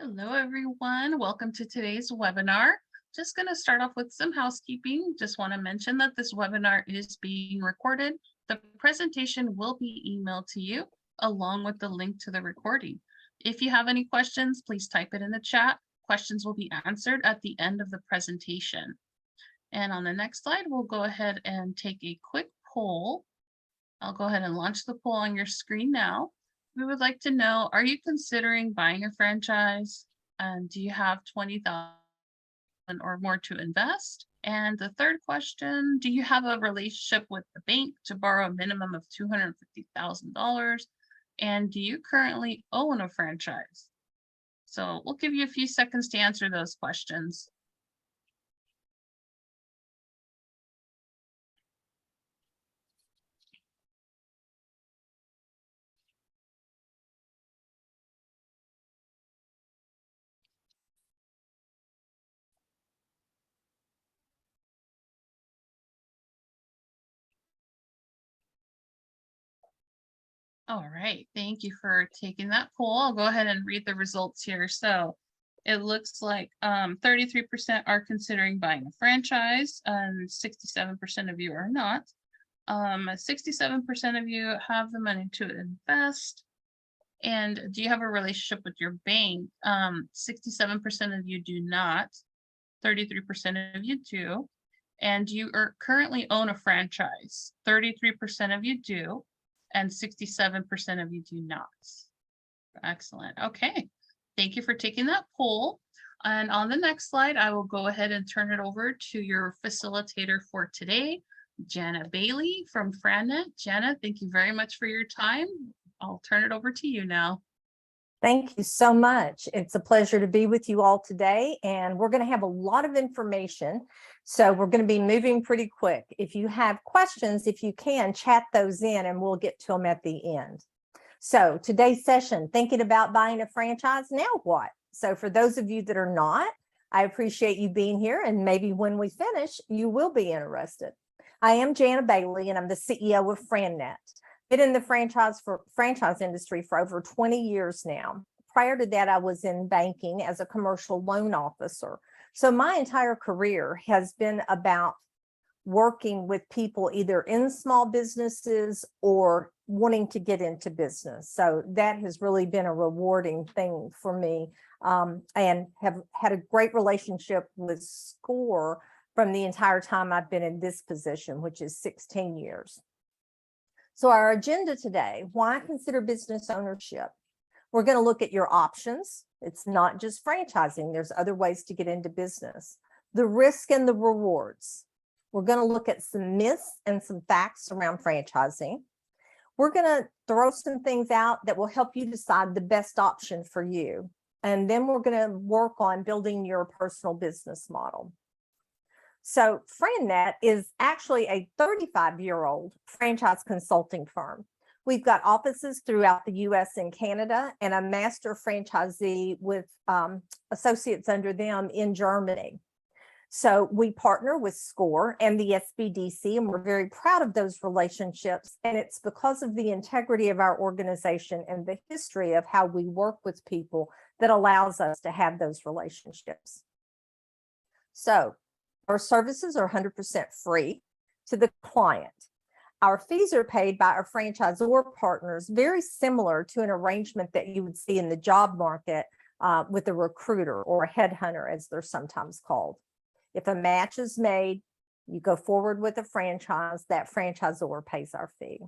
Hello, everyone. Welcome to today's webinar. Just going to start off with some housekeeping. Just want to mention that this webinar is being recorded. The presentation will be emailed to you along with the link to the recording. If you have any questions, please type it in the chat. Questions will be answered at the end of the presentation. And on the next slide, we'll go ahead and take a quick poll. I'll go ahead and launch the poll on your screen now. We would like to know, are you considering buying a franchise? And do you have 20,000 or more to invest? And the third question, do you have a relationship with the bank to borrow a minimum of $250,000? And do you currently own a franchise? So we'll give you a few seconds to answer those questions. All right, thank you for taking that poll. I'll go ahead and read the results here. So it looks like 33% are considering buying a franchise and 67% of you are not. 67% of you have the money to invest. And do you have a relationship with your bank? 67% of you do not. 33% of you do. And you currently own a franchise. 33% of you do. And 67% of you do not. Excellent. Okay. Thank you for taking that poll. And on the next slide, I will go ahead and turn it over to your facilitator for today, Jana Bailey from FranNet. Jana, thank you very much for your time. I'll turn it over to you now. Thank you so much. It's a pleasure to be with you all today, and we're going to have a lot of information. So we're going to be moving pretty quick. If you have questions, if you can, chat those in and we'll get to them at the end. So today's session, thinking about buying a franchise, now what? So for those of you that are not, I appreciate you being here, and maybe when we finish, you will be interested. I am Jana Bailey, and I'm the CEO of FranNet. Been in the franchise industry for over 20 years now. Prior to that, I was in banking as a commercial loan officer. So my entire career has been about working with people either in small businesses or wanting to get into business. So that has really been a rewarding thing for me, and have had a great relationship with SCORE from the entire time I've been in this position, which is 16 years. So our agenda today, why consider business ownership? We're going to look at your options. It's not just franchising. There's other ways to get into business. The risk and the rewards. We're going to look at some myths and some facts around franchising. We're going to throw some things out that will help you decide the best option for you. And then we're going to work on building your personal business model. So FranNet is actually a 35-year-old franchise consulting firm. We've got offices throughout the US and Canada, and a master franchisee with associates under them in Germany. So we partner with SCORE and the SBDC, and we're very proud of those relationships. And it's because of the integrity of our organization and the history of how we work with people that allows us to have those relationships. So our services are 100% free to the client. Our fees are paid by our franchisor partners, very similar to an arrangement that you would see in the job market with a recruiter or a headhunter, as they're sometimes called. If a match is made, you go forward with a franchise, that franchisor pays our fee.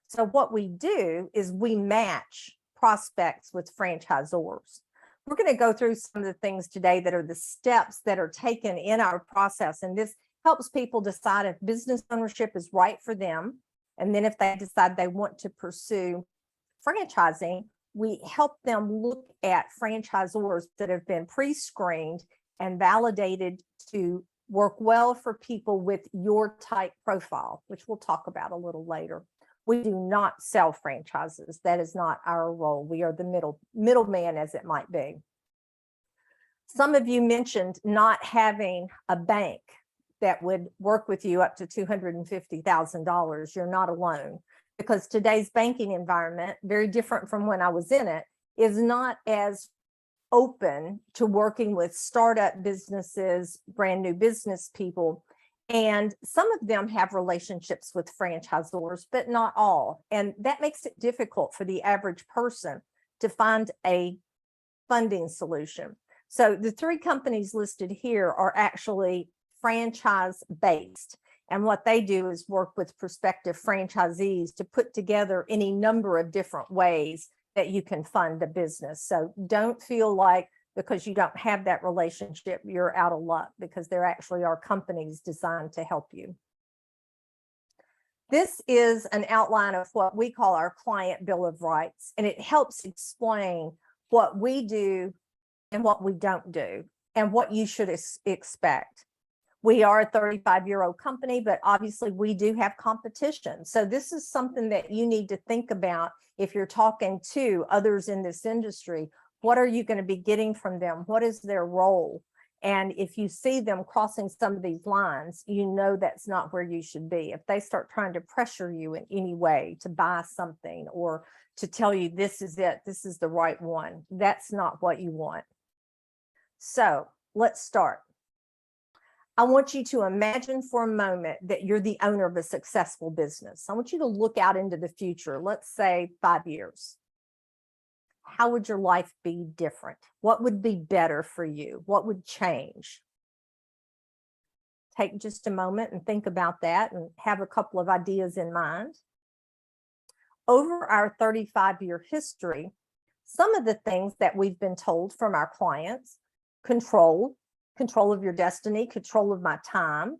So what we do is we match prospects with franchisors. We're going to go through some of the things today that are the steps that are taken in our process, and this helps people decide if business ownership is right for them. And then if they decide they want to pursue franchising, we help them look at franchisors that have been pre-screened and validated to work well for people with your type profile, which we'll talk about a little later. We do not sell franchises. That is not our role. We are the middleman, as it might be. Some of you mentioned not having a bank that would work with you up to $250,000. You're not alone, because today's banking environment, very different from when I was in it, is not as open to working with startup businesses, brand new business people. And some of them have relationships with franchisors, but not all. And that makes it difficult for the average person to find a funding solution. So the three companies listed here are actually franchise based. And what they do is work with prospective franchisees to put together any number of different ways that you can fund a business. So don't feel like because you don't have that relationship, you're out of luck, because there actually are companies designed to help you. This is an outline of what we call our client bill of rights, and it helps explain what we do and what we don't do and what you should expect. We are a 35-year-old company, but obviously we do have competition. So this is something that you need to think about if you're talking to others in this industry. What are you going to be getting from them? What is their role? And if you see them crossing some of these lines, you know that's not where you should be. If they start trying to pressure you in any way to buy something or to tell you this is it, this is the right one, that's not what you want. So let's start. I want you to imagine for a moment that you're the owner of a successful business. I want you to look out into the future, let's say 5 years. How would your life be different? What would be better for you? What would change? Take just a moment and think about that and have a couple of ideas in mind. Over our 35-year history, some of the things that we've been told from our clients: control of your destiny, control of my time,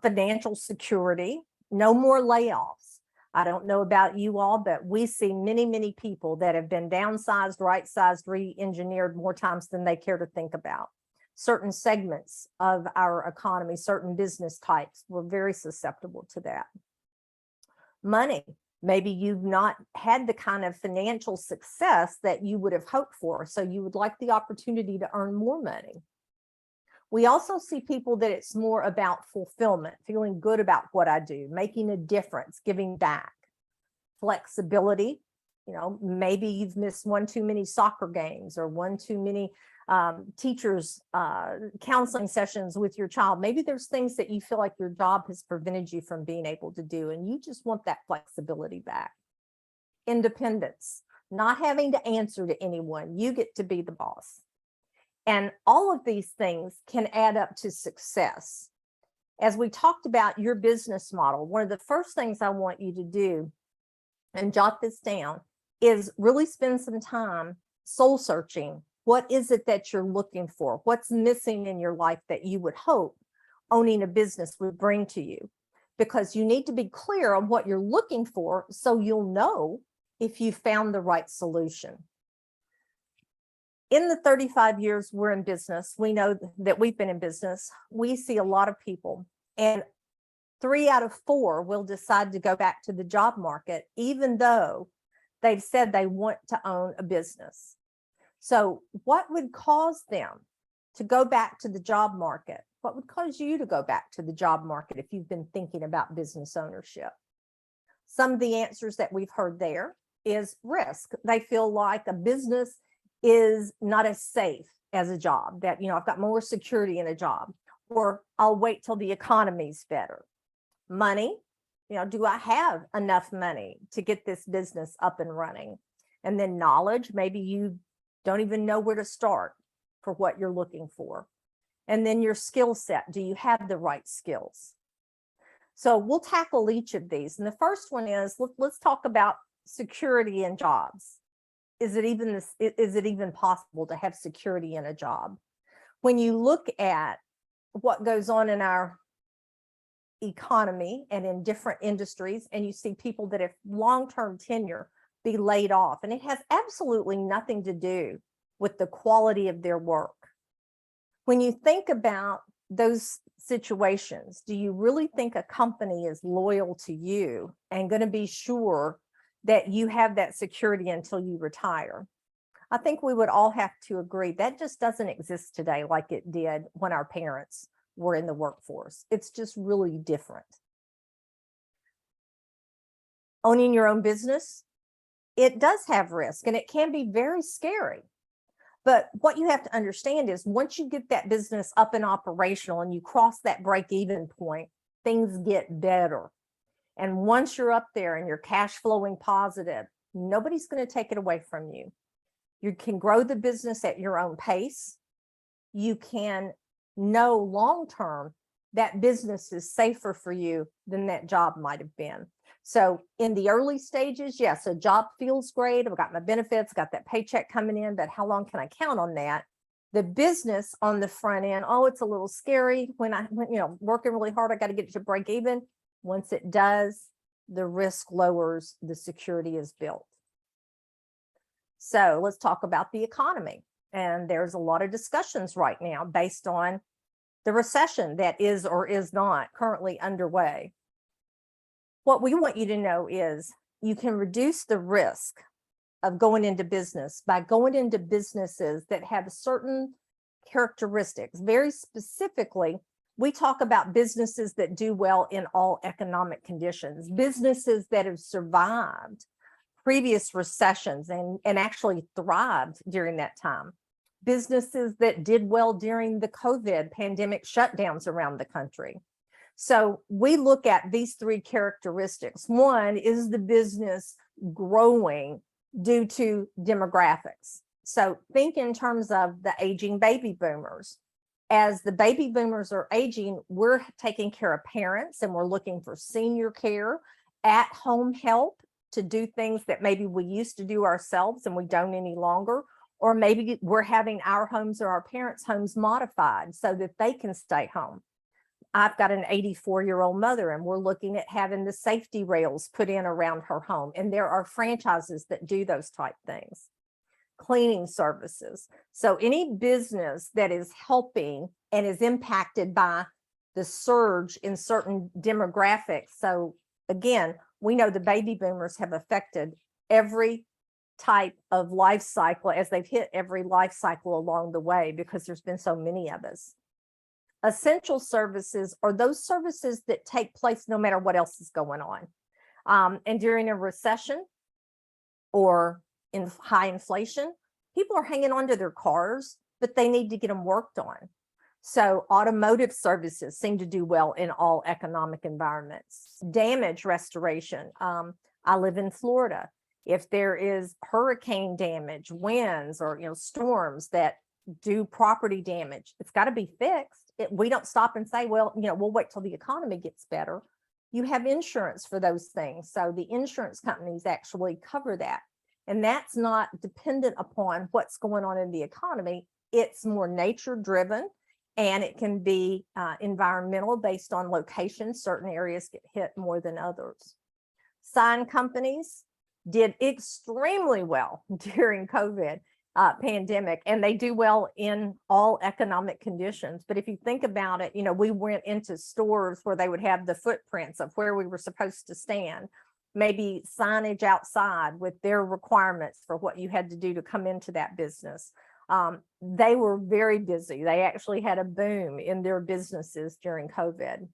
financial security, no more layoffs. I don't know about you all, but we see many, many people that have been downsized, right-sized, re-engineered more times than they care to think about. Certain segments of our economy, certain business types, were very susceptible to that. Money. Maybe you've not had the kind of financial success that you would have hoped for, so you would like the opportunity to earn more money. We also see people that it's more about fulfillment, feeling good about what I do, making a difference, giving back. Flexibility, maybe you've missed one too many soccer games or one too many teachers counseling sessions with your child. Maybe there's things that you feel like your job has prevented you from being able to do, and you just want that flexibility back. Independence, not having to answer to anyone. You get to be the boss. And all of these things can add up to success. As we talked about your business model, one of the first things I want you to do, and jot this down, is really spend some time soul searching. What is it that you're looking for? What's missing in your life that you would hope owning a business would bring to you? Because you need to be clear on what you're looking for so you'll know if you found the right solution. In the 35 years we're in business, we know that we've been in business, we see a lot of people, and 3 out of 4 will decide to go back to the job market, even though they've said they want to own a business. So what would cause them to go back to the job market? What would cause you to go back to the job market if you've been thinking about business ownership? Some of the answers that we've heard there is risk. They feel like a business is not as safe as a job, that, I've got more security in a job, or I'll wait till the economy's better. Money, do I have enough money to get this business up and running? And then knowledge, maybe you don't even know where to start for what you're looking for. And then your skill set, do you have the right skills? So we'll tackle each of these. And the first one is, let's talk about security in jobs. Is it even possible to have security in a job? When you look at what goes on in our economy and in different industries, and you see people that have long-term tenure be laid off, and it has absolutely nothing to do with the quality of their work. When you think about those situations, do you really think a company is loyal to you and going to be sure that you have that security until you retire? I think we would all have to agree that just doesn't exist today like it did when our parents were in the workforce. It's just really different. Owning your own business, it does have risk, and it can be very scary. But what you have to understand is once you get that business up and operational and you cross that break-even point, things get better. And once you're up there and you're cash flowing positive, nobody's going to take it away from you. You can grow the business at your own pace. You can know long-term that business is safer for you than that job might have been. So in the early stages, yes, a job feels great. I've got my benefits, got that paycheck coming in, but how long can I count on that? The business on the front end, oh, it's a little scary when working really hard, I got to get it to break even. Once it does, the risk lowers, the security is built. So let's talk about the economy. And there's a lot of discussions right now based on the recession that is or is not currently underway. What we want you to know is you can reduce the risk of going into business by going into businesses that have certain characteristics. Very specifically, we talk about businesses that do well in all economic conditions, businesses that have survived previous recessions and actually thrived during that time. Businesses that did well during the COVID pandemic shutdowns around the country. So we look at these three characteristics. One is the business growing due to demographics. So think in terms of the aging baby boomers. As the baby boomers are aging, we're taking care of parents and we're looking for senior care, at-home help to do things that maybe we used to do ourselves and we don't any longer. Or maybe we're having our homes or our parents' homes modified so that they can stay home. I've got an 84-year-old mother and we're looking at having the safety rails put in around her home. And there are franchises that do those type things. Cleaning services. So any business that is helping and is impacted by the surge in certain demographics. So again, we know the baby boomers have affected every type of life cycle as they've hit every life cycle along the way because there's been so many of us. Essential services are those services that take place no matter what else is going on. And during a recession or in high inflation, people are hanging on to their cars, but they need to get them worked on. So automotive services seem to do well in all economic environments. Damage restoration. I live in Florida. If there is hurricane damage, winds, or storms that do property damage, it's got to be fixed. We don't stop and say, well, we'll wait till the economy gets better. You have insurance for those things. So the insurance companies actually cover that. And that's not dependent upon what's going on in the economy. It's more nature driven and it can be environmental based on location. Certain areas get hit more than others. Sign companies did extremely well during COVID pandemic, and they do well in all economic conditions. But if you think about it, we went into stores where they would have the footprints of where we were supposed to stand, maybe signage outside with their requirements for what you had to do to come into that business. They were very busy. They actually had a boom in their businesses during COVID.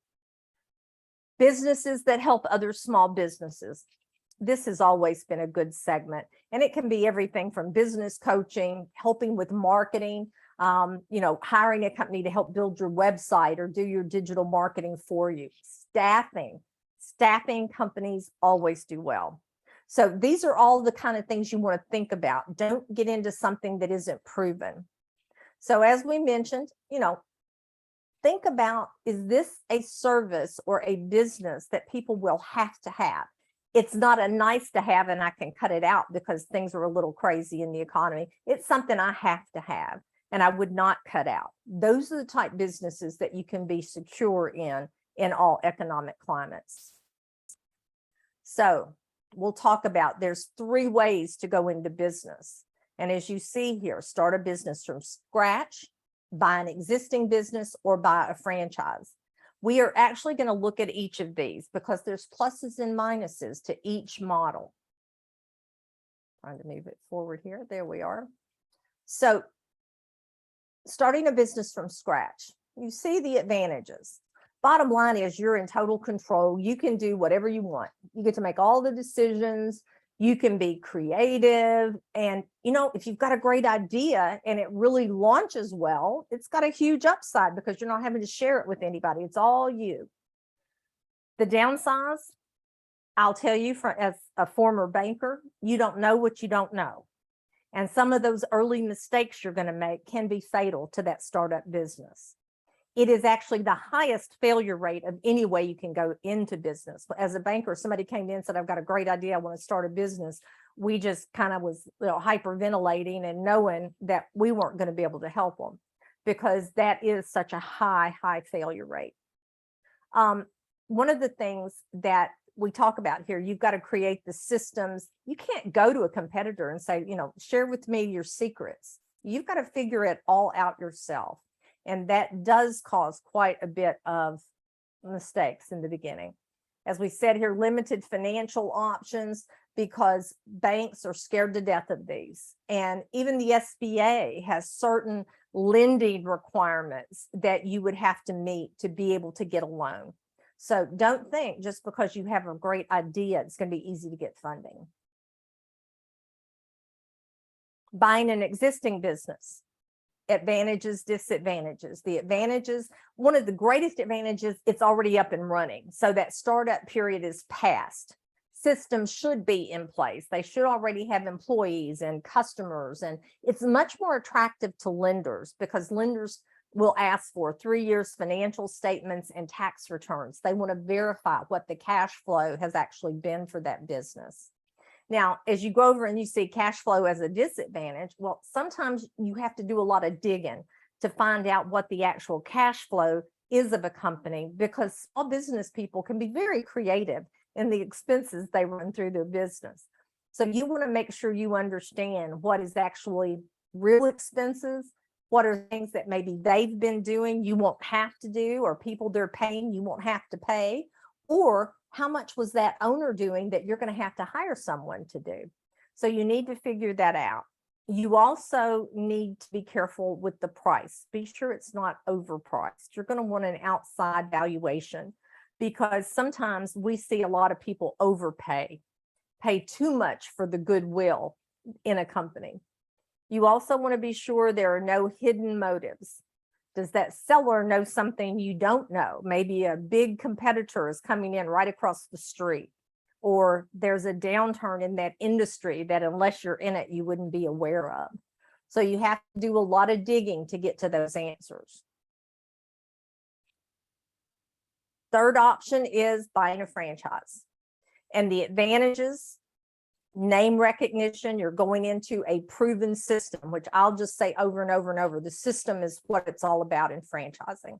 Businesses that help other small businesses. This has always been a good segment, and it can be everything from business coaching, helping with marketing, hiring a company to help build your website or do your digital marketing for you. Staffing companies always do well. So these are all the kind of things you want to think about. Don't get into something that isn't proven. So as we mentioned, think about, is this a service or a business that people will have to have? It's not a nice to have and I can cut it out because things are a little crazy in the economy. It's something I have to have and I would not cut out. Those are the type businesses that you can be secure in all economic climates. So we'll talk about, there's 3 ways to go into business. And as you see here, start a business from scratch, buy an existing business, or buy a franchise. We are actually going to look at each of these because there's pluses and minuses to each model. Trying to move it forward here. There we are. So starting a business from scratch, you see the advantages. Bottom line is you're in total control. You can do whatever you want. You get to make all the decisions. You can be creative. And, if you've got a great idea and it really launches well, it's got a huge upside because you're not having to share it with anybody. It's all you. The downsides, I'll tell you as a former banker, you don't know what you don't know. And some of those early mistakes you're going to make can be fatal to that startup business. It is actually the highest failure rate of any way you can go into business. As a banker, somebody came in and said, I've got a great idea. I want to start a business. We just kind of was hyperventilating and knowing that we weren't going to be able to help them because that is such a high failure rate. One of the things that we talk about here, you've got to create the systems. You can't go to a competitor and say, share with me your secrets. You've got to figure it all out yourself. And that does cause quite a bit of mistakes in the beginning. As we said here, limited financial options because banks are scared to death of these. And even the SBA has certain lending requirements that you would have to meet to be able to get a loan. So don't think just because you have a great idea, it's going to be easy to get funding. Buying an existing business. Advantages, disadvantages. The advantages, one of the greatest advantages, it's already up and running. So that startup period is past. Systems should be in place. They should already have employees and customers. And it's much more attractive to lenders because lenders will ask for 3 years financial statements and tax returns. They want to verify what the cash flow has actually been for that business. Now, as you go over and you see cash flow as a disadvantage, well, sometimes you have to do a lot of digging to find out what the actual cash flow is of a company because small business people can be very creative in the expenses they run through their business. So you want to make sure you understand what is actually real expenses, what are things that maybe they've been doing you won't have to do, or people they're paying you won't have to pay, or how much was that owner doing that you're going to have to hire someone to do. So you need to figure that out. You also need to be careful with the price. Be sure it's not overpriced. You're going to want an outside valuation because sometimes we see a lot of people overpay, pay too much for the goodwill in a company. You also want to be sure there are no hidden motives. Does that seller know something you don't know? Maybe a big competitor is coming in right across the street, or there's a downturn in that industry that unless you're in it, you wouldn't be aware of. So you have to do a lot of digging to get to those answers. Third option is buying a franchise. And the advantages, name recognition, you're going into a proven system, which I'll just say over and over and over, the system is what it's all about in franchising.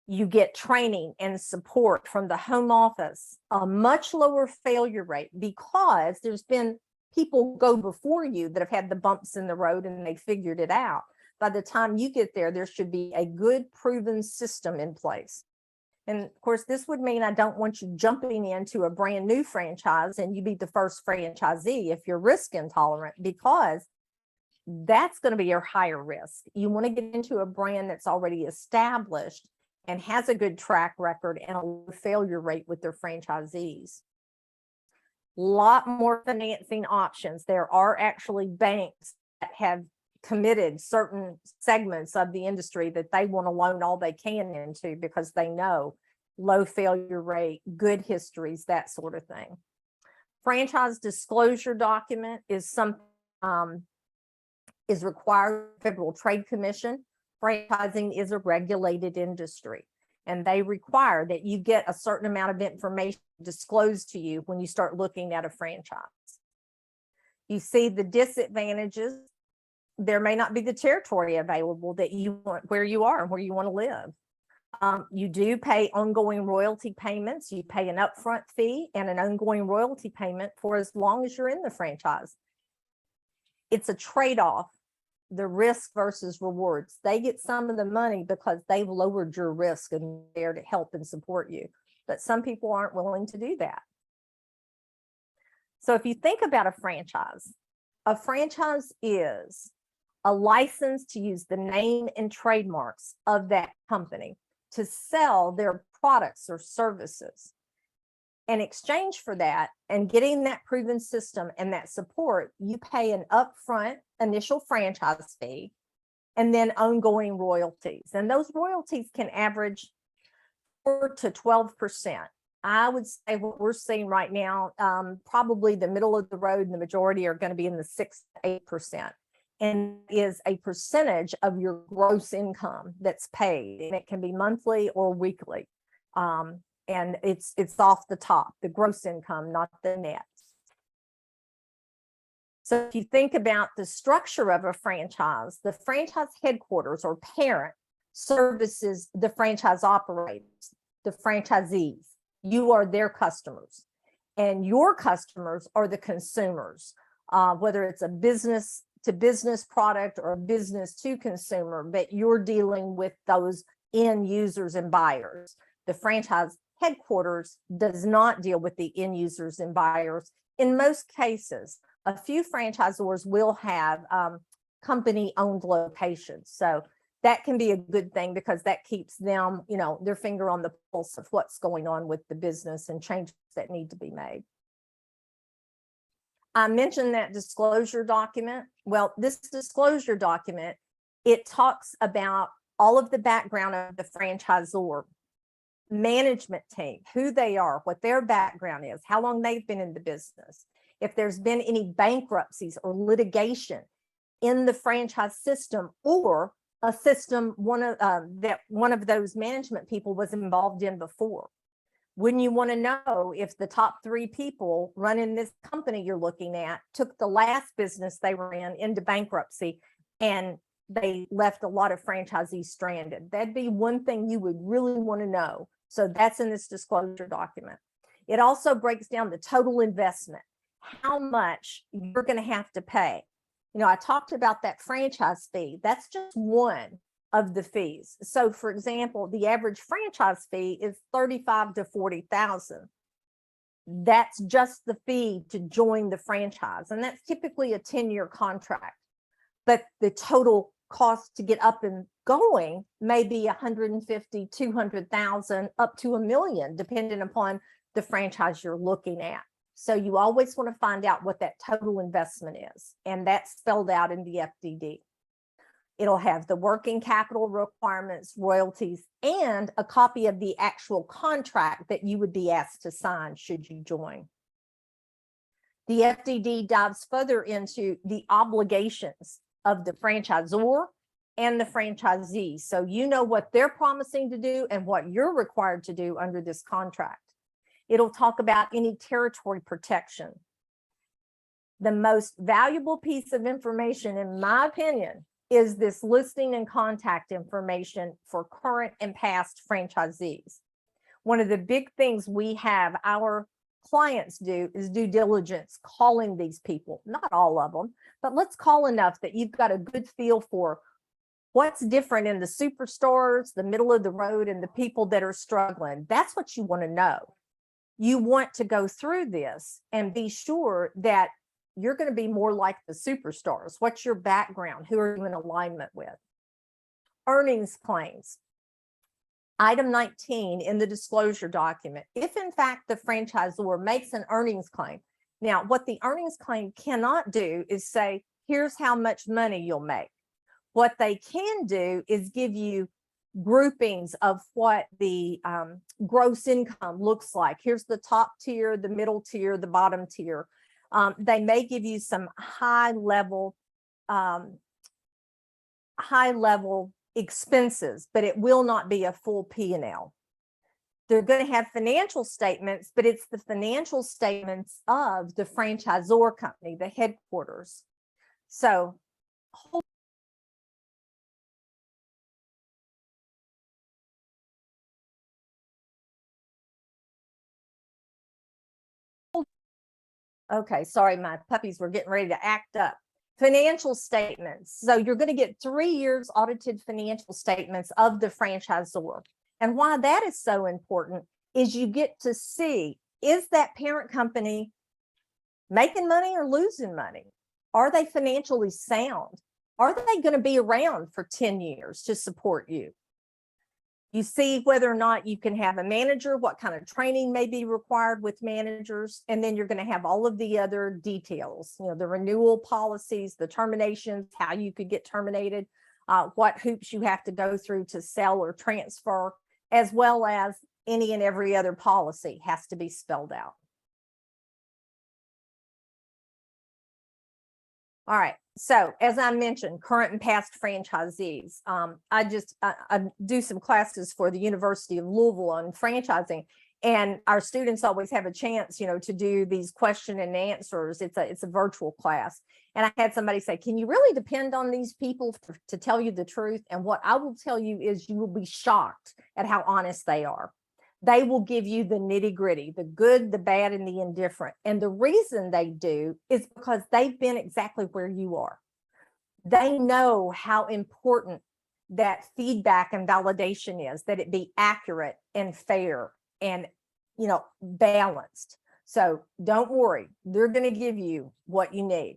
You get training and support from the home office, a much lower failure rate because there's been people go before you that have had the bumps in the road and they figured it out. By the time you get there, there should be a good proven system in place. And of course, this would mean I don't want you jumping into a brand new franchise and you be the first franchisee if you're risk intolerant, because that's going to be your higher risk. You want to get into a brand that's already established and has a good track record and a low failure rate with their franchisees. A lot more financing options. There are actually banks that have committed certain segments of the industry that they want to loan all they can into because they know low failure rate, good histories, that sort of thing. Franchise disclosure document is something is required by the Federal Trade Commission. Franchising is a regulated industry, and they require that you get a certain amount of information disclosed to you when you start looking at a franchise. You see the disadvantages. There may not be the territory available that you want where you are and where you want to live. You do pay ongoing royalty payments. You pay an upfront fee and an ongoing royalty payment for as long as you're in the franchise. It's a trade-off, the risk versus rewards. They get some of the money because they've lowered your risk and they're there to help and support you. But some people aren't willing to do that. So if you think about a franchise is a license to use the name and trademarks of that company to sell their products or services. In exchange for that and getting that proven system and that support, you pay an upfront initial franchise fee and then ongoing royalties. And those royalties can average 4 to 12%. I would say what we're seeing right now, probably the middle of the road and the majority are going to be in the 6 to 8%. And is a percentage of your gross income that's paid. And it can be monthly or weekly. And it's off the top, the gross income, not the net. So if you think about the structure of a franchise, the franchise headquarters or parent services the franchise operators, the franchisees. You are their customers, and your customers are the consumers, whether it's a business to business product or business to consumer, but you're dealing with those end users and buyers. The franchise headquarters does not deal with the end users and buyers. In most cases, a few franchisors will have company-owned locations. So that can be a good thing because that keeps them, their finger on the pulse of what's going on with the business and changes that need to be made. I mentioned that disclosure document. Well, this disclosure document, it talks about all of the background of the franchisor, management team, who they are, what their background is, how long they've been in the business, if there's been any bankruptcies or litigation in the franchise system or a system that one of those management people was involved in before. Wouldn't you want to know if the top 3 people running this company you're looking at took the last business they were in into bankruptcy and they left a lot of franchisees stranded? That'd be one thing you would really want to know. So that's in this disclosure document. It also breaks down the total investment, how much you're going to have to pay. I talked about that franchise fee. That's just one of the fees. So for example, the average franchise fee is $35,000 to $40,000. That's just the fee to join the franchise. And that's typically a 10-year contract. But the total cost to get up and going may be $150,000, $200,000 up to $1 million, depending upon the franchise you're looking at. So you always want to find out what that total investment is, and that's spelled out in the FDD. It'll have the working capital requirements, royalties, and a copy of the actual contract that you would be asked to sign should you join. The FDD dives further into the obligations of the franchisor and the franchisee. So you know what they're promising to do and what you're required to do under this contract. It'll talk about any territory protection. The most valuable piece of information, in my opinion, is this listing and contact information for current and past franchisees. One of the big things we have our clients do is due diligence, calling these people, not all of them, but let's call enough that you've got a good feel for what's different in the superstars, the middle of the road, and the people that are struggling. That's what you want to know. You want to go through this and be sure that you're going to be more like the superstars. What's your background? Who are you in alignment with? Earnings claims. Item 19 in the disclosure document. If in fact the franchisor makes an earnings claim. Now, what the earnings claim cannot do is say, here's how much money you'll make. What they can do is give you groupings of what the gross income looks like. Here's the top tier, the middle tier, the bottom tier. They may give you some high level expenses, but it will not be a full P&L. They're going to have financial statements, but it's the financial statements of the franchisor company, the headquarters. So okay, sorry, my puppies were getting ready to act up. Financial statements. So you're going to get 3 years audited financial statements of the franchisor. And why that is so important is you get to see, is that parent company making money or losing money? Are they financially sound? Are they going to be around for 10 years to support you? You see whether or not you can have a manager, what kind of training may be required with managers, and then you're going to have all of the other details, the renewal policies, the terminations, how you could get terminated, what hoops you have to go through to sell or transfer, as well as any and every other policy has to be spelled out. All right. So as I mentioned, current and past franchisees. I do some classes for the University of Louisville on franchising, and our students always have a chance, to do these question and answers. It's a virtual class. And I had somebody say, can you really depend on these people to tell you the truth? And what I will tell you is you will be shocked at how honest they are. They will give you the nitty gritty, the good, the bad, and the indifferent. And the reason they do is because they've been exactly where you are. They know how important that feedback and validation is, that it be accurate and fair and, balanced. So don't worry, they're going to give you what you need.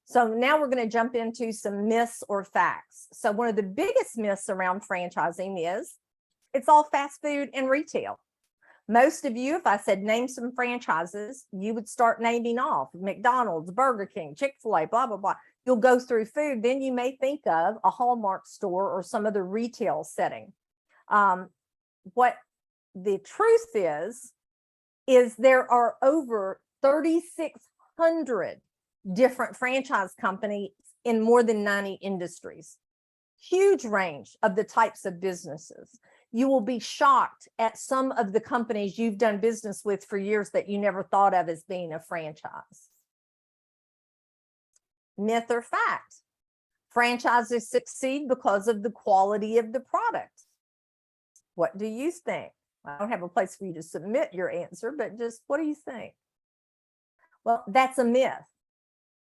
So now we're going to jump into some myths or facts. So one of the biggest myths around franchising is it's all fast food and retail. Most of you, if I said name some franchises, you would start naming off McDonald's, Burger King, Chick-fil-A, blah, blah, blah. You'll go through food. Then you may think of a Hallmark store or some other retail setting. What the truth is there are over 3,600 different franchise companies in more than 90 industries. Huge range of the types of businesses. You will be shocked at some of the companies you've done business with for years that you never thought of as being a franchise. Myth or fact? Franchises succeed because of the quality of the product. What do you think? I don't have a place for you to submit your answer, but just what do you think? Well, that's a myth.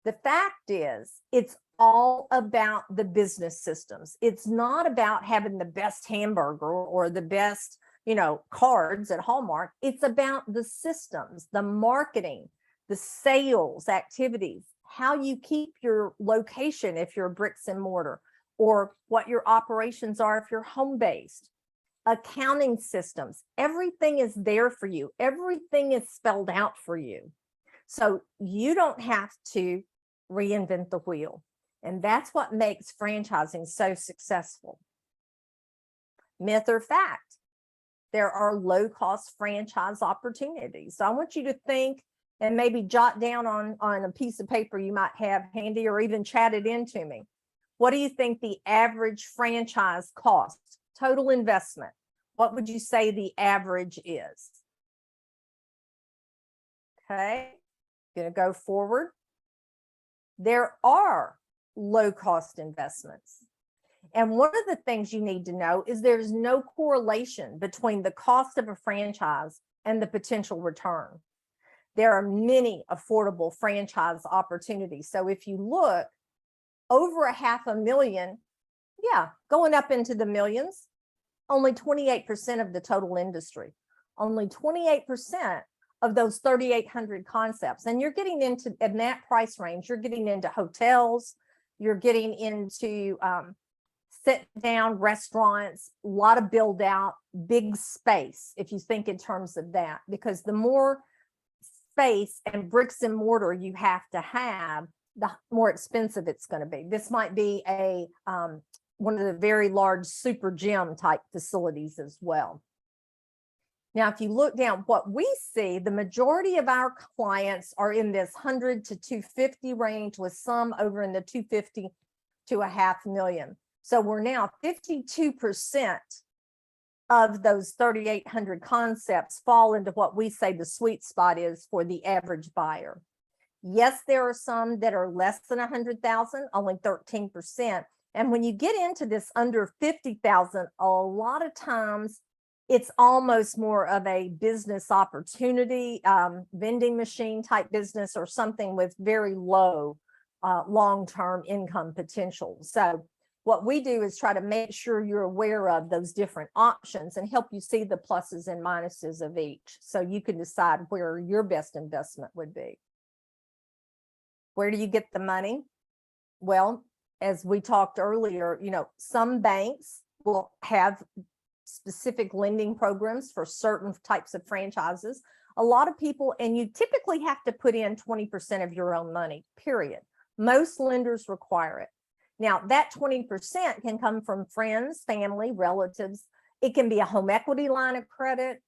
The fact is, it's all about the business systems. It's not about having the best hamburger or the best, cards at Hallmark. It's about the systems, the marketing, the sales activities, how you keep your location if you're bricks and mortar, or what your operations are if you're home-based, accounting systems. Everything is there for you. Everything is spelled out for you. So you don't have to reinvent the wheel. And that's what makes franchising so successful. Myth or fact? There are low-cost franchise opportunities. So I want you to think and maybe jot down on a piece of paper you might have handy, or even chat it into me. What do you think the average franchise costs? Total investment. What would you say the average is? Okay, going to go forward. There are low-cost investments. And one of the things you need to know is there's no correlation between the cost of a franchise and the potential return. There are many affordable franchise opportunities. So if you look, over $500,000, going up into the millions, only 28% of the total industry, only 28% of those 3,800 concepts. And you're getting into, in that price range, you're getting into hotels, you're getting into sit down restaurants, a lot of build out, big space, if you think in terms of that, because the more space and bricks and mortar you have to have, the more expensive it's going to be. This might be a one of the very large super gym type facilities as well. Now, if you look down, what we see, the majority of our clients are in this 100 to 250 range, with some over in the 250 to $500,000. So we're now 52% of those 3,800 concepts fall into what we say the sweet spot is for the average buyer. Yes, there are some that are less than 100,000, only 13%. And when you get into this under 50,000, a lot of times it's almost more of a business opportunity, vending machine type business, or something with very low long-term income potential. So what we do is try to make sure you're aware of those different options and help you see the pluses and minuses of each, so you can decide where your best investment would be. Where do you get the money? Well, as we talked earlier, some banks will have specific lending programs for certain types of franchises. A lot of people, and you typically have to put in 20% of your own money, period. Most lenders require it. Now, that 20% can come from friends, family, relatives. It can be a home equity line of credit.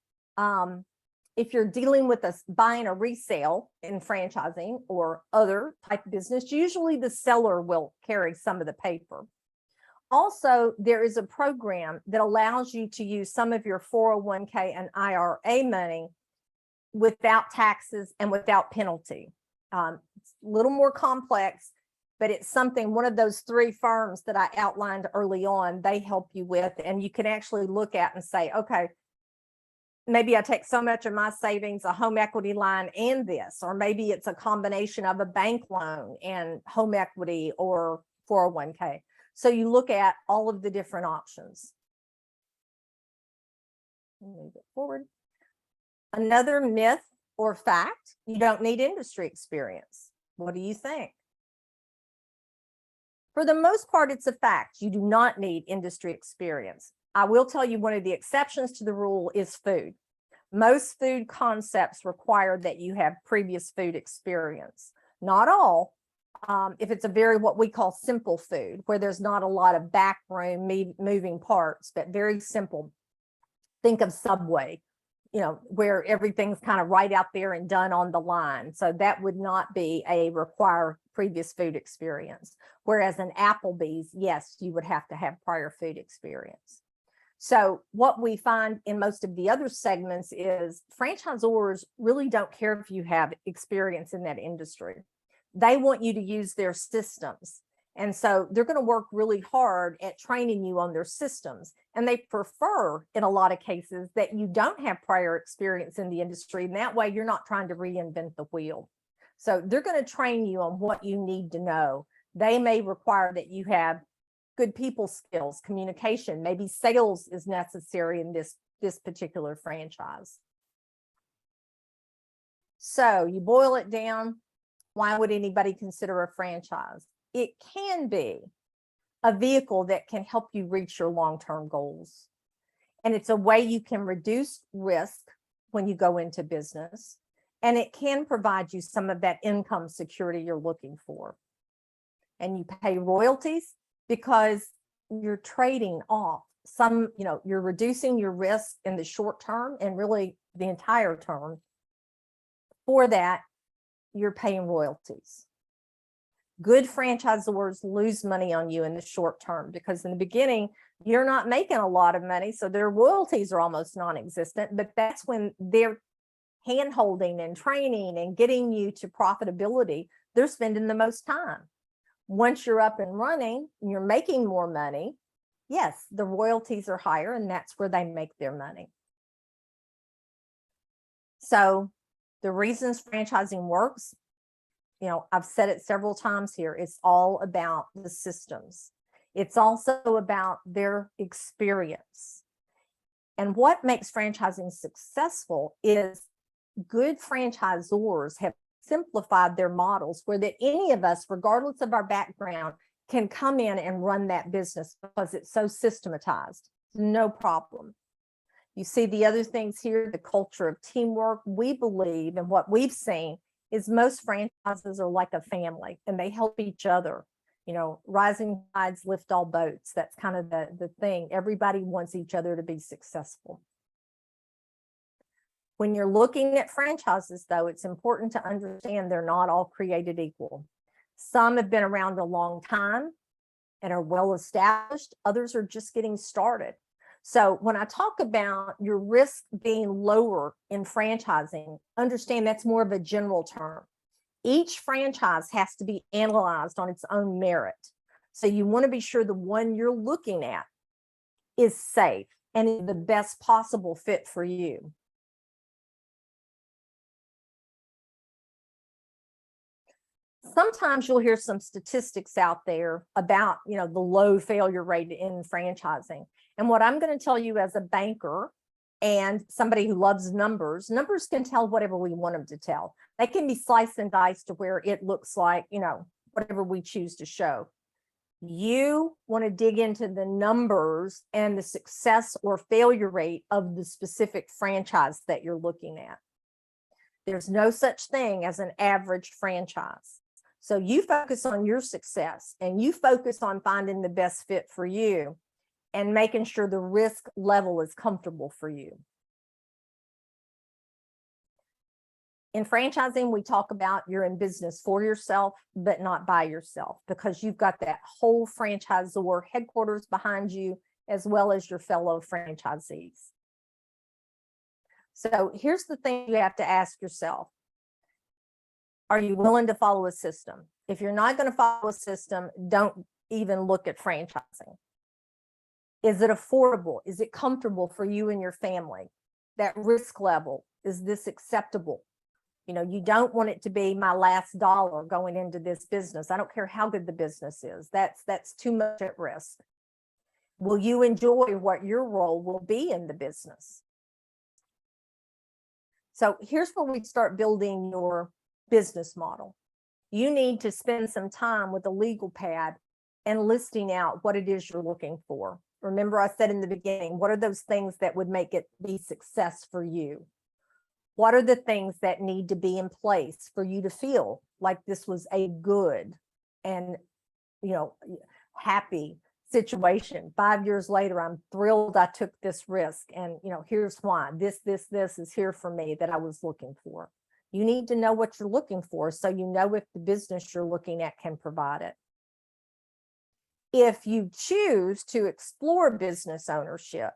If you're dealing with buying a resale in franchising or other type of business, usually the seller will carry some of the paper. Also, there is a program that allows you to use some of your 401k and IRA money without taxes and without penalty. It's a little more complex, but it's something, one of those 3 firms that I outlined early on, they help you with, and you can actually look at and say, okay, maybe I take so much of my savings, a home equity line and this, or maybe it's a combination of a bank loan and home equity or 401k. So you look at all of the different options. Move it forward. Another myth or fact, you don't need industry experience. What do you think? For the most part, it's a fact. You do not need industry experience. I will tell you one of the exceptions to the rule is food. Most food concepts require that you have previous food experience. Not all. If it's a very what we call simple food, where there's not a lot of backroom moving parts, but very simple. Think of Subway, where everything's kind of right out there and done on the line. So that would not be a require previous food experience. Whereas an Applebee's, yes, you would have to have prior food experience. So what we find in most of the other segments is franchisors really don't care if you have experience in that industry. They want you to use their systems. And so they're going to work really hard at training you on their systems. And they prefer, in a lot of cases, that you don't have prior experience in the industry. And that way you're not trying to reinvent the wheel. So they're going to train you on what you need to know. They may require that you have good people skills, communication, maybe sales is necessary in this particular franchise. So you boil it down. Why would anybody consider a franchise? It can be a vehicle that can help you reach your long-term goals. And it's a way you can reduce risk when you go into business. And it can provide you some of that income security you're looking for. And you pay royalties because you're trading off some, you're reducing your risk in the short term and really the entire term. For that, you're paying royalties. Good franchisors lose money on you in the short term because in the beginning, you're not making a lot of money. So their royalties are almost non-existent, but that's when they're hand-holding and training and getting you to profitability, they're spending the most time. Once you're up and running and you're making more money, yes, the royalties are higher and that's where they make their money. So the reasons franchising works, I've said it several times here, it's all about the systems. It's also about their experience. And what makes franchising successful is good franchisors have simplified their models where that any of us, regardless of our background, can come in and run that business because it's so systematized. No problem. You see the other things here, the culture of teamwork. We believe, and what we've seen is most franchises are like a family and they help each other. Rising tides lift all boats. That's kind of the thing. Everybody wants each other to be successful. When you're looking at franchises, though, it's important to understand they're not all created equal. Some have been around a long time and are well established. Others are just getting started. So when I talk about your risk being lower in franchising, understand that's more of a general term. Each franchise has to be analyzed on its own merit. So you want to be sure the one you're looking at is safe and is the best possible fit for you. Sometimes you'll hear some statistics out there about, the low failure rate in franchising. And what I'm going to tell you as a banker and somebody who loves numbers can tell whatever we want them to tell. They can be sliced and diced to where it looks like, whatever we choose to show. You want to dig into the numbers and the success or failure rate of the specific franchise that you're looking at. There's no such thing as an average franchise. So you focus on your success and you focus on finding the best fit for you and making sure the risk level is comfortable for you. In franchising, we talk about you're in business for yourself, but not by yourself, because you've got that whole franchisor headquarters behind you, as well as your fellow franchisees. So here's the thing you have to ask yourself. Are you willing to follow a system? If you're not going to follow a system, don't even look at franchising. Is it affordable? Is it comfortable for you and your family? That risk level, is this acceptable? You know, you don't want it to be my last dollar going into this business. I don't care how good the business is. That's too much at risk. Will you enjoy what your role will be in the business? So here's where we start building your business model. You need to spend some time with a legal pad and listing out what it is you're looking for. Remember, I said in the beginning, what are those things that would make it be success for you? What are the things that need to be in place for you to feel like this was a good and, you know, happy situation? 5 years later, I'm thrilled I took this risk, and, you know, here's why. This is here for me that I was looking for. You need to know what you're looking for so you know if the business you're looking at can provide it. If you choose to explore business ownership,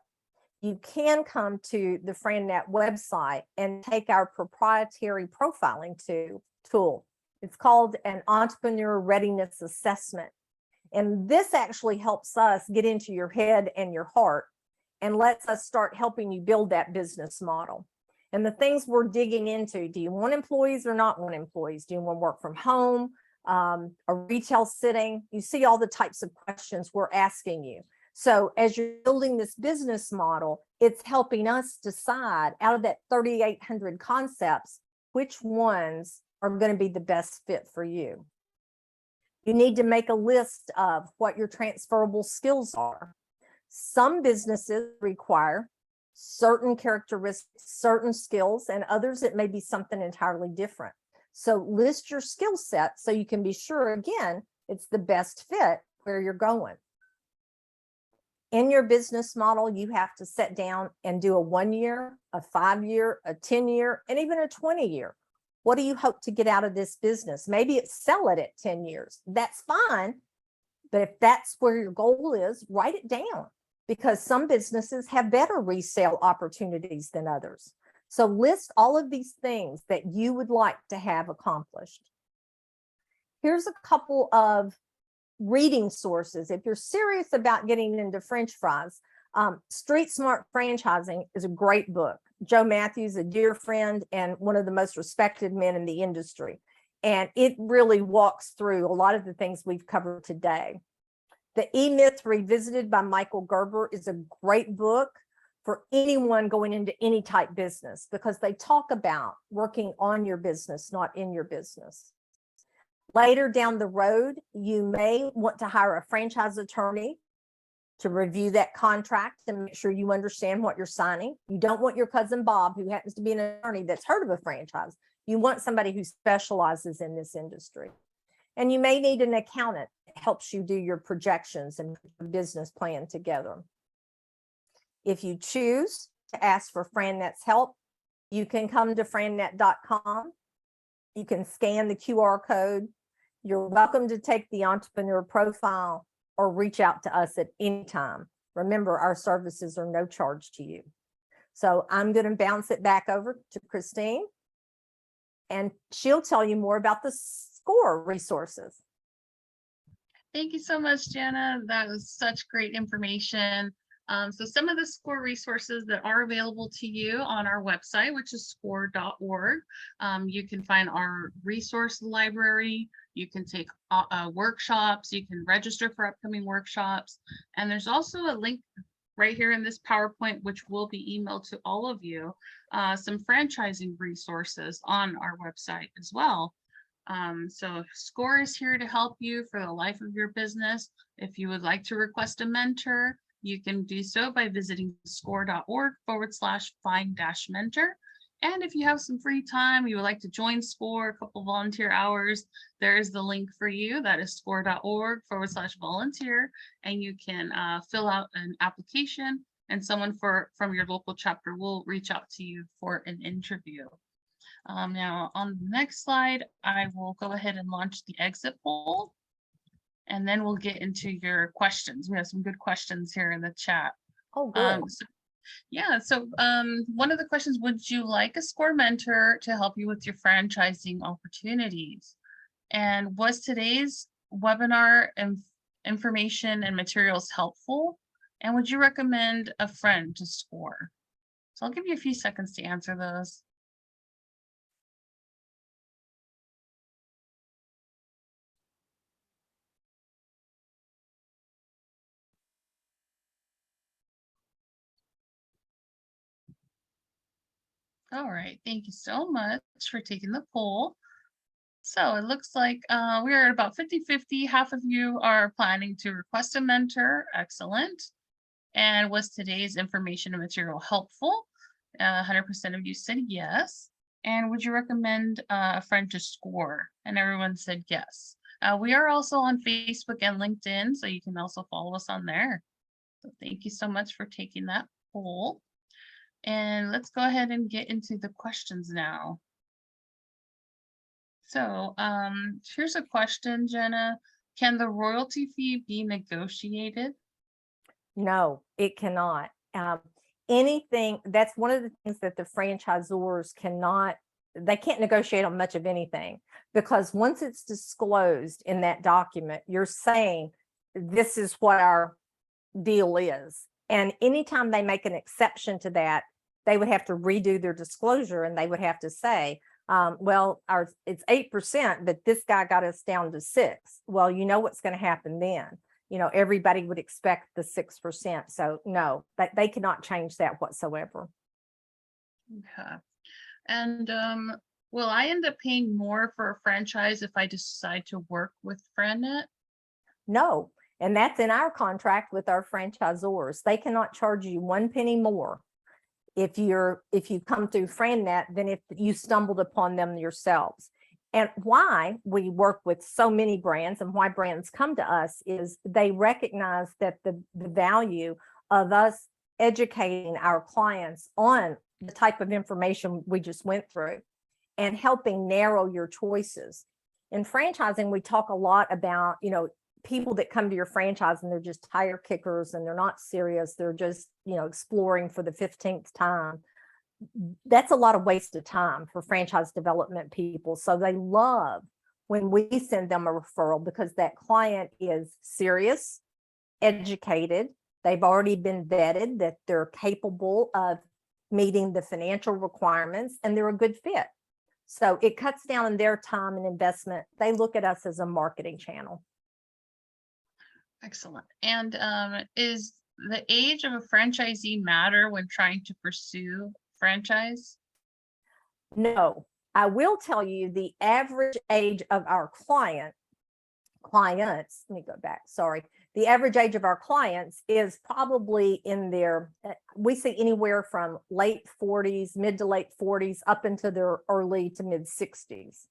you can come to the FranNet website and take our proprietary profiling tool. It's called an Entrepreneur Readiness Assessment. And this actually helps us get into your head and your heart and lets us start helping you build that business model. And the things we're digging into, do you want employees or not want employees? Do you want to work from home, a retail setting? You see all the types of questions we're asking you. So as you're building this business model, it's helping us decide out of that 3,800 concepts, which ones are going to be the best fit for you. You need to make a list of what your transferable skills are. Some businesses require certain characteristics, certain skills, and others it may be something entirely different. So list your skill set so you can be sure, again, it's the best fit where you're going. In your business model, you have to sit down and do a 1 year, a 5 year, a 10 year, and even a 20 year. What do you hope to get out of this business? Maybe it's sell it at 10 years. That's fine. But if that's where your goal is, write it down, because some businesses have better resale opportunities than others. So list all of these things that you would like to have accomplished. Here's a couple of reading sources. If you're serious about getting into French fries, Street Smart Franchising is a great book. Joe Matthews, a dear friend and one of the most respected men in the industry. And it really walks through a lot of the things we've covered today. The E-Myth Revisited by Michael Gerber is a great book for anyone going into any type business, because they talk about working on your business, not in your business. Later down the road, you may want to hire a franchise attorney to review that contract and make sure you understand what you're signing. You don't want your cousin Bob, who happens to be an attorney that's heard of a franchise. You want somebody who specializes in this industry. And you may need an accountant that helps you do your projections and business plan together. If you choose to ask for FranNet's help, you can come to frannet.com. You can scan the QR code. You're welcome to take the entrepreneur profile or reach out to us at any time. Remember, our services are no charge to you. So I'm going to bounce it back over to Christine, and she'll tell you more about the SCORE resources. Thank you so much, Jana. That was such great information. So some of the SCORE resources that are available to you on our website, which is score.org. You can find our resource library. You can take workshops. You can register for upcoming workshops. And there's also a link right here in this PowerPoint, which will be emailed to all of you, some franchising resources on our website as well. So SCORE is here to help you for the life of your business. If you would like to request a mentor, you can do so by visiting score.org/find-mentor. And if you have some free time, you would like to join SCORE, a couple volunteer hours, there is the link for you. That is score.org/volunteer. And you can fill out an application and someone from your local chapter will reach out to you for an interview. Now on the next slide, I will go ahead and launch the exit poll. And then we'll get into your questions. We have some good questions here in the chat. Oh, good. So one of the questions, would you like a SCORE mentor to help you with your franchising opportunities? And was today's webinar information and materials helpful? And would you recommend a friend to SCORE? So I'll give you a few seconds to answer those. All right, thank you so much for taking the poll. So it looks like we are at about 50-50. Half of you are planning to request a mentor. Excellent. And was today's information and material helpful? 100% of you said yes. And would you recommend a friend to SCORE? And everyone said yes. We are also on Facebook and LinkedIn, so you can also follow us on there. So thank you so much for taking that poll. And let's go ahead and get into the questions now. So here's a question, Jenna. Can the royalty fee be negotiated? No, it cannot. Anything, that's one of the things that the franchisors they can't negotiate on much of anything, because once it's disclosed in that document, you're saying this is what our deal is. And anytime they make an exception to that, they would have to redo their disclosure and they would have to say, well, it's 8%, but this guy got us down to 6%. Well, you know what's going to happen then. Everybody would expect the 6%. So no, they cannot change that whatsoever. Okay. And will I end up paying more for a franchise if I decide to work with FranNet? No, and that's in our contract with our franchisors. They cannot charge you 1 penny more if you come through FranNet than if you stumbled upon them yourselves. And why we work with so many brands and why brands come to us is they recognize that the value of us educating our clients on the type of information we just went through and helping narrow your choices. In franchising, we talk a lot about, people that come to your franchise and they're just tire kickers and they're not serious. They're just, exploring for the 15th time. That's a lot of wasted time for franchise development people. So they love when we send them a referral because that client is serious, educated. They've already been vetted that they're capable of meeting the financial requirements and they're a good fit. So it cuts down on their time and investment. They look at us as a marketing channel. Excellent. And is the age of a franchisee matter when trying to pursue franchise? No, I will tell you the average age of our clients, let me go back, sorry. The average age of our clients is probably in their, we see anywhere from late 40s, mid to late 40s, up into their early to mid 60s.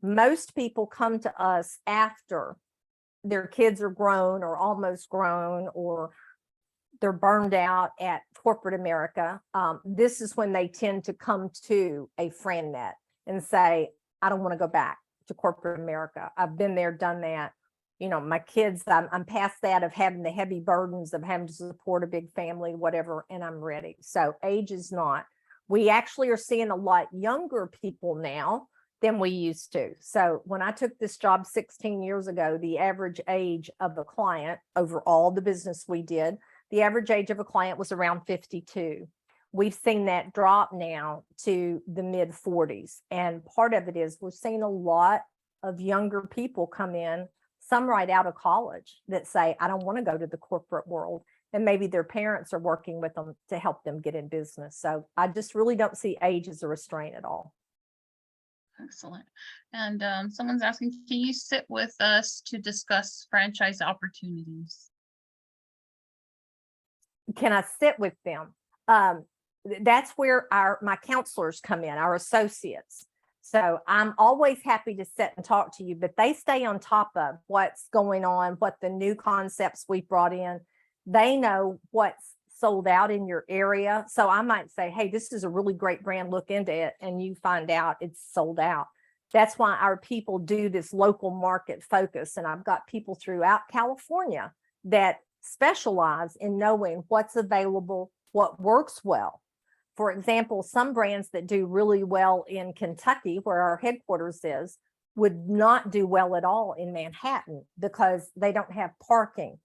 Most people come to us after their kids are grown or almost grown, or they're burned out at corporate America. This is when they tend to come to a FranNet and say, I don't want to go back to corporate America. I've been there, done that. My kids, I'm past that of having the heavy burdens of having to support a big family, whatever, and I'm ready. So age is not. We actually are seeing a lot younger people now than we used to. So when I took this job 16 years ago, the average age of a client over all the business we did, the average age of a client was around 52. We've seen that drop now to the mid 40s. And part of it is we're seeing a lot of younger people come in, some right out of college, that say, I don't want to go to the corporate world. And maybe their parents are working with them to help them get in business. So I just really don't see age as a restraint at all. Excellent. And someone's asking, can you sit with us to discuss franchise opportunities? Can I sit with them? That's where my counselors come in, our associates. So I'm always happy to sit and talk to you, but they stay on top of what's going on, what the new concepts we brought in. They know what's sold out in your area. So I might say, hey, this is a really great brand, look into it, and you find out it's sold out. That's why our people do this local market focus. And I've got people throughout California that specialize in knowing what's available, what works well. For example, some brands that do really well in Kentucky, where our headquarters is, would not do well at all in Manhattan because they don't have parking.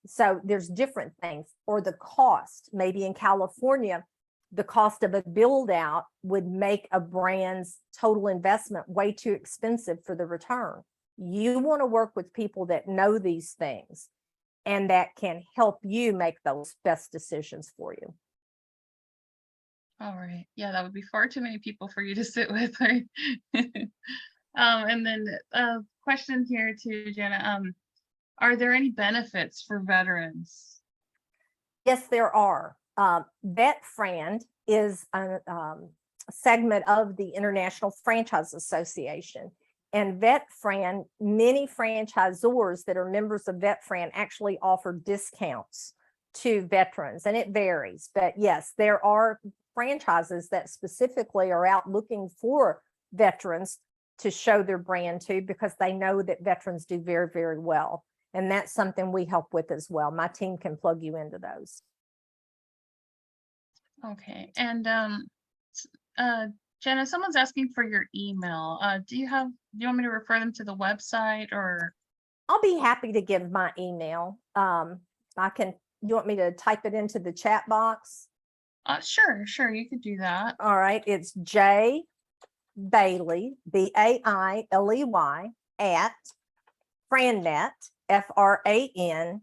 So there's different things. Or the cost, maybe in California, the cost of a build out would make a brand's total investment way too expensive for the return. You want to work with people that know these things and that can help you make those best decisions for you. All right. Yeah, that would be far too many people for you to sit with, right? And then question here to Jana. Are there any benefits for veterans? Yes, there are. VetFran is a segment of the International Franchise Association. And VetFran, many franchisors that are members of VetFran actually offer discounts to veterans, and it varies. But yes, there are franchises that specifically are out looking for veterans to show their brand to, because they know that veterans do very, very well. And that's something we help with as well. My team can plug you into those. Okay. And Jenna, someone's asking for your email. Do you want me to refer them to the website, or? I'll be happy to give my email. You want me to type it into the chat box? Sure, you could do that. All right, it's J Bailey, Bailey, at Frannet, FRANNET.com.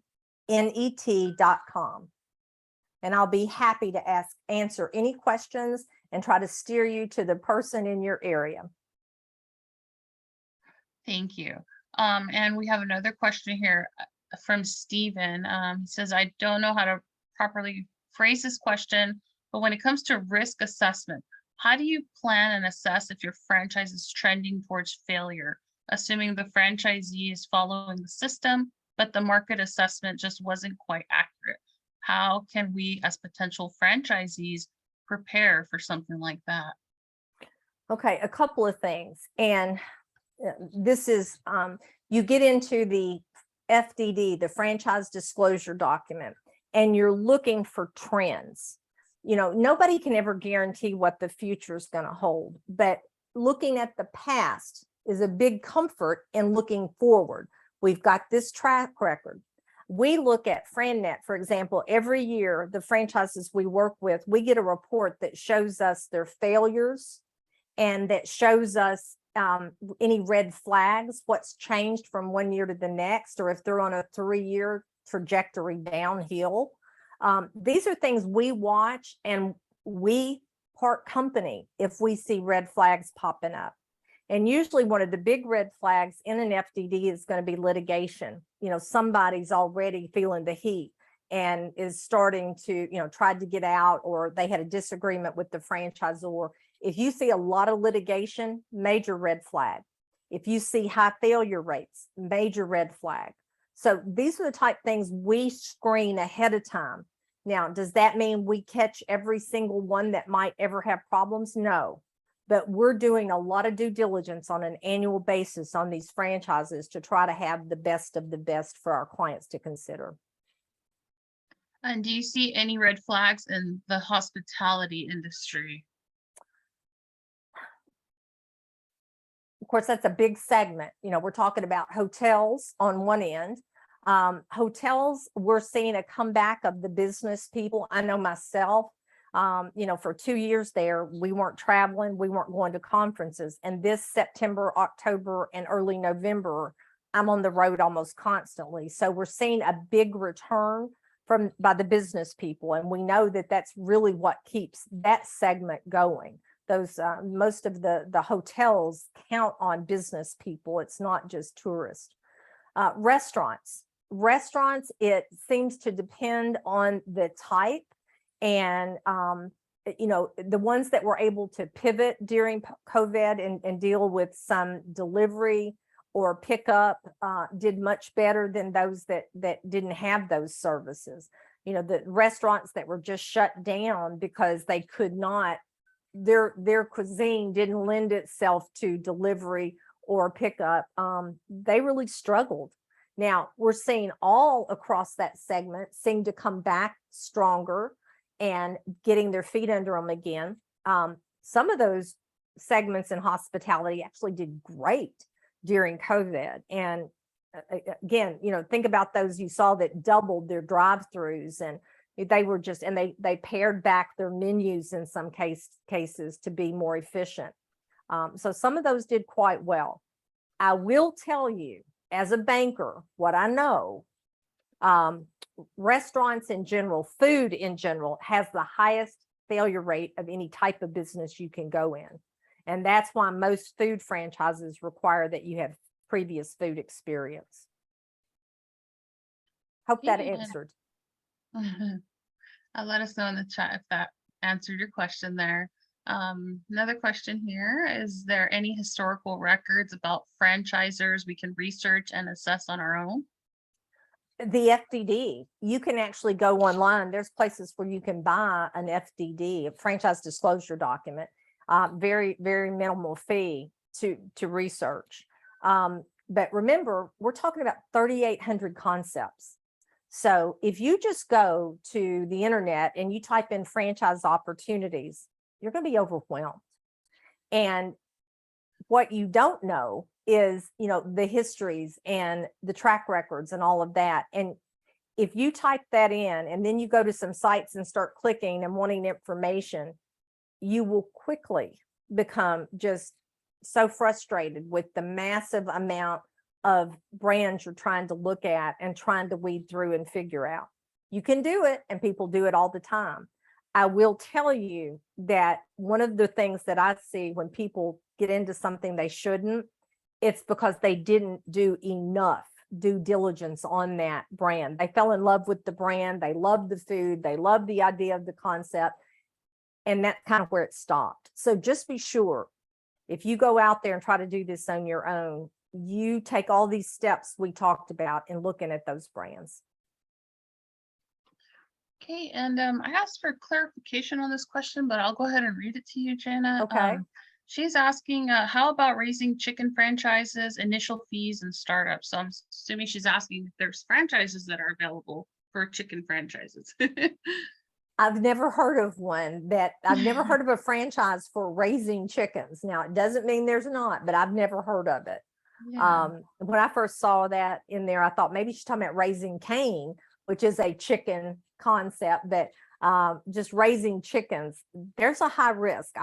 And I'll be happy to answer any questions and try to steer you to the person in your area. Thank you. And we have another question here from Stephen. He says, I don't know how to properly phrase this question, but when it comes to risk assessment, how do you plan and assess if your franchise is trending towards failure, assuming the franchisee is following the system, but the market assessment just wasn't quite accurate? How can we as potential franchisees prepare for something like that? Okay, a couple of things. And this is, you get into the FDD, the franchise disclosure document, and you're looking for trends. You know, nobody can ever guarantee what the future is going to hold, but looking at the past is a big comfort in looking forward. We've got this track record. We look at Frannet, for example, every year, the franchises we work with, we get a report that shows us their failures and that shows us any red flags, what's changed from one year to the next, or if they're on a 3-year trajectory downhill. These are things we watch, and we part company if we see red flags popping up. And usually one of the big red flags in an FDD is going to be litigation. You know, somebody's already feeling the heat and is starting to, tried to get out, or they had a disagreement with the franchisor. If you see a lot of litigation, major red flag. If you see high failure rates, major red flag. So these are the type of things we screen ahead of time. Now, does that mean we catch every single one that might ever have problems? No. But we're doing a lot of due diligence on an annual basis on these franchises to try to have the best of the best for our clients to consider. And do you see any red flags in the hospitality industry? Of course, that's a big segment. We're talking about hotels on one end. Hotels, we're seeing a comeback of the business people. I know myself, for 2 years there, we weren't traveling, we weren't going to conferences. And this September, October, and early November, I'm on the road almost constantly. So we're seeing a big return by the business people. And we know that that's really what keeps that segment going. those most of the hotels count on business people. It's not just tourists. Restaurants, it seems to depend on the type, and the ones that were able to pivot during COVID and deal with some delivery or pickup did much better than those that didn't have those services. The restaurants that were just shut down because they could not, their cuisine didn't lend itself to delivery or pickup. They really struggled. Now we're seeing all across that segment seem to come back stronger and getting their feet under them again. Some of those segments in hospitality actually did great during COVID. And again, think about those you saw that doubled their drive-throughs, and they were just, and they pared back their menus in some cases to be more efficient. So some of those did quite well. I will tell you, as a banker, what I know, restaurants in general, food in general, has the highest failure rate of any type of business you can go in. And that's why most food franchises require that you have previous food experience. Hope that answered. Let us know in the chat if that answered your question there. Another question here, is there any historical records about franchisors we can research and assess on our own? The FDD, you can actually go online. There's places where you can buy an FDD, a franchise disclosure document, very, very minimal fee to research. But remember, we're talking about 3,800 concepts. So if you just go to the internet and you type in franchise opportunities, you're going to be overwhelmed. And what you don't know is, the histories and the track records and all of that. And if you type that in and then you go to some sites and start clicking and wanting information, you will quickly become just so frustrated with the massive amount of brands you're trying to look at and trying to weed through and figure out. You can do it, and people do it all the time. I will tell you that one of the things that I see when people get into something they shouldn't, it's because they didn't do enough due diligence on that brand. They fell in love with the brand, they loved the food, they loved the idea of the concept, and that's kind of where it stopped. So just be sure, if you go out there and try to do this on your own, you take all these steps we talked about in looking at those brands. Okay, and I asked for clarification on this question, but I'll go ahead and read it to you, Jana. Okay. She's asking, how about raising chicken franchises, initial fees, and startups? So I'm assuming she's asking if there's franchises that are available for chicken franchises. I've never heard of one I've never heard of a franchise for raising chickens. Now, it doesn't mean there's not, but I've never heard of it. Yeah. When I first saw that in there, I thought maybe she's talking about Raising Cane, which is a chicken concept, but just raising chickens, there's a high risk.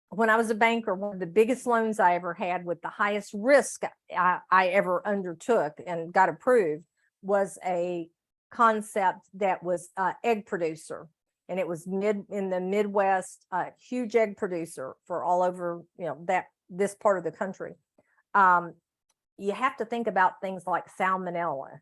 When I was a banker, one of the biggest loans I ever had with the highest risk I ever undertook and got approved was a concept that was egg producer. And it was in the Midwest, huge egg producer for all over, this part of the country. You have to think about things like salmonella.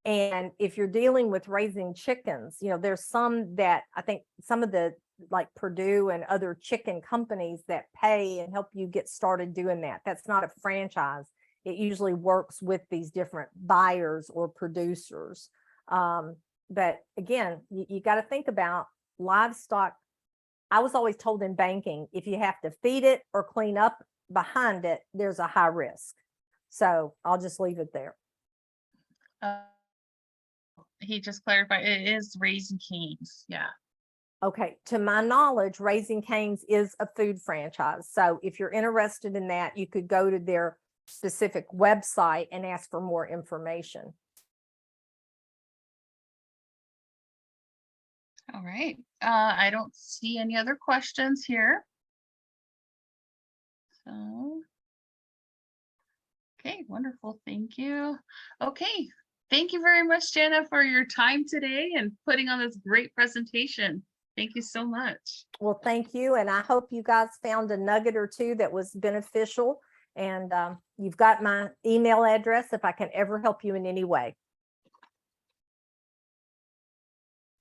And if you're dealing with raising chickens, there's some that I think some of the like Purdue and other chicken companies that pay and help you get started doing that. That's not a franchise. It usually works with these different buyers or producers. But again, you got to think about livestock. I was always told in banking, if you have to feed it or clean up behind it, there's a high risk. So I'll just leave it there. He just clarified, it is Raising Cane's. Yeah. Okay, to my knowledge, Raising Cane's is a food franchise. So if you're interested in that, you could go to their specific website and ask for more information. All right. I don't see any other questions here. So, okay, wonderful. Thank you. Okay. Thank you very much, Jana, for your time today and putting on this great presentation. Thank you so much. Well, thank you. And I hope you guys found a nugget or two that was beneficial. And you've got my email address if I can ever help you in any way.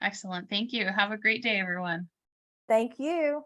Excellent. Thank you. Have a great day, everyone. Thank you.